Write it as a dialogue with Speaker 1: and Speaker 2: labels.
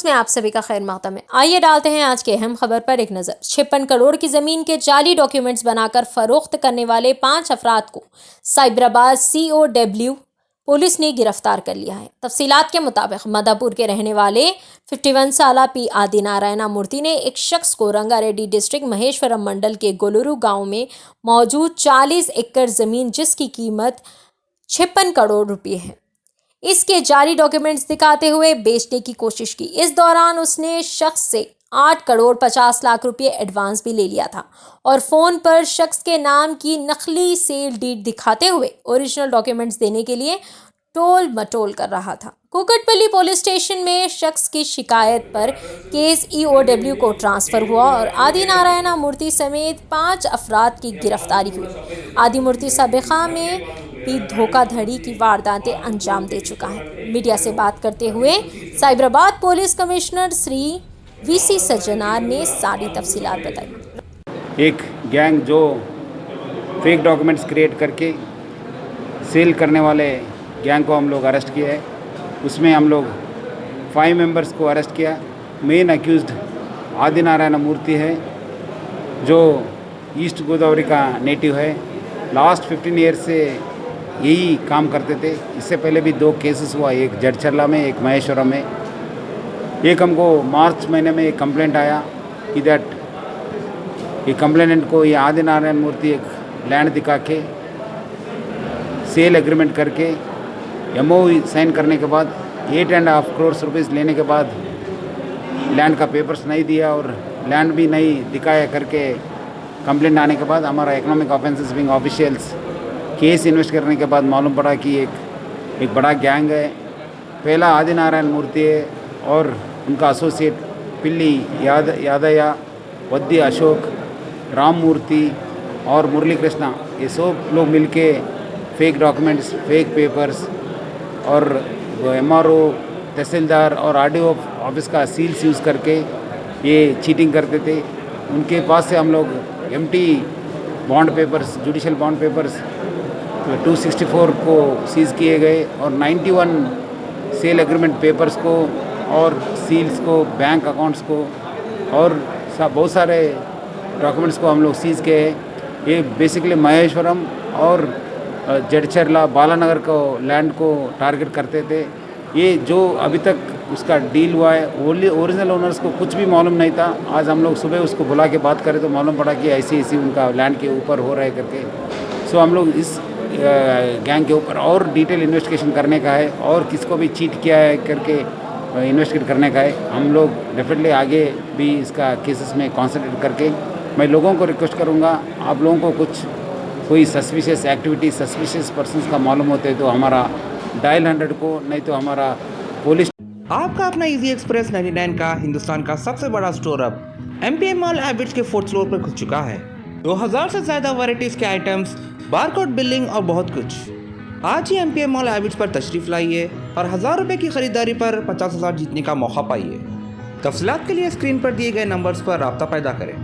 Speaker 1: में आप सभी का खैर मकदम है। आइए डालते हैं आज की अहम खबर पर एक नज़र। 56 करोड़ की ज़मीन के जाली डॉक्यूमेंट्स बनाकर फरोख्त करने वाले 5 अफराद को साइबराबाद COW पुलिस ने गिरफ्तार कर लिया है। तफसीलात के मुताबिक मदापुर के रहने वाले 51 साला P आदि नारायणा मूर्ति ने एक शख्स को रंगारेड्डी डिस्ट्रिक्ट महेश्वरम मंडल के गोलूरू गांव में मौजूद 40 एकड़ ज़मीन, जिसकी कीमत 56 करोड़ रुपये है, इसके जाली डॉक्यूमेंट्स दिखाते हुए बेचने की कोशिश की। इस दौरान उसने शख्स से 8 करोड़ 50 लाख रुपये एडवांस भी ले लिया था और फ़ोन पर शख्स के नाम की नकली सेल डीड दिखाते हुए ओरिजिनल डॉक्यूमेंट्स देने के लिए टोल मटोल कर रहा था। कुकटपल्ली पुलिस स्टेशन में शख्स की शिकायत पर केस EOW को ट्रांसफ़र हुआ और आदि नारायणा मूर्ति समेत 5 अफराद की गिरफ्तारी हुई। आदि मूर्ति साबिक़ा में भी धोखाधड़ी की वारदातें अंजाम दे चुका है। मीडिया से बात करते हुए Cyberabad police commissioner Shri VC Sajjanar ने सारी तफसीलात बताई।
Speaker 2: एक गैंग जो फेक डॉक्यूमेंट्स क्रिएट करके सेल करने वाले गैंग को हम लोग अरेस्ट किया है। उसमें हम लोग 5 मेंबर्स को अरेस्ट किया। मेन अक्यूज्ड आदि नारायण मूर्ति है, जो ईस्ट गोदावरी का नेटिव है। लास्ट 15 ईयर से यही काम करते थे। इससे पहले भी 2 केसेस हुआ, एक जड़चरला में, एक महेश्वरम में। एक हमको मार्च महीने में एक कंप्लेंट आया कि दैट ये कंप्लेनेंट को ये आदि नारायण मूर्ति एक लैंड दिखा के सेल एग्रीमेंट करके MOU साइन करने के बाद 8.5 करोड़ रुपीज़ लेने के बाद लैंड का पेपर्स नहीं दिया और लैंड भी नहीं दिखाया करके कंप्लेंट आने के बाद हमारा economic offences wing officials case invest करने के बाद मालूम पड़ा कि एक बड़ा गैंग है। पहला आदि नारायण मूर्ति है और उनका एसोसिएट पिल्ली यादया, वद्दी अशोक, राम मूर्ति और मुरली कृष्णा, ये सब लोग मिलके फेक डॉक्यूमेंट्स, फेक पेपर्स और MRO, तहसीलदार और RDO ऑफिस का सील्स यूज़ करके ये चीटिंग करते थे। उनके पास से हम लोग empty bond papers, judicial bond papers 264 को सीज़ किए गए और 91 सेल एग्रीमेंट पेपर्स को और सील्स को, बैंक अकाउंट्स को और बहुत सारे डॉक्यूमेंट्स को हम लोग सीज़ किए हैं। ये बेसिकली महेश्वरम और जड़चरला, बालानगर को लैंड को टारगेट करते थे। ये जो अभी तक उसका डील हुआ है, ओरिजिनल ओनर्स को कुछ भी मालूम नहीं था। आज हम लोग सुबह उसको बुला के बात करें तो मालूम पड़ा कि ऐसी उनका लैंड के ऊपर हो रहा है करके। सो हम लोग इस गैंग के ऊपर और डिटेल इन्वेस्टिगेशन करने का है और किसको भी चीट किया है करके इन्वेस्टिगेट करने का है। हम लोग डेफिनेटली आगे भी इसका केसेस में कॉन्सेंट्रेट करके मैं लोगों को रिक्वेस्ट करूँगा, आप लोगों को कोई सस्पिशियस एक्टिविटी, सस्पिशियस पर्सन्स का मालूम होते हैं तो हमारा डायल 100 को, नहीं तो हमारा पुलिस।
Speaker 3: आपका अपना इजी एक्सप्रेस 99 का हिंदुस्तान का सबसे बड़ा स्टोर अब MPM मॉल हैबिट्स के 4th फ्लोर पर खुल चुका है। 2000 से ज़्यादा वैरायटीज के आइटम्स, बारकोड बिलिंग और बहुत कुछ। आज ही MPM मॉल हैबिट्स पर तशरीफ लाइए और 1000 रुपये की खरीदारी पर 50,000 जीतने का मौका पाइए। तफसीलात के लिए स्क्रीन पर दिए गए नंबर्स पर राब्ता पैदा करें।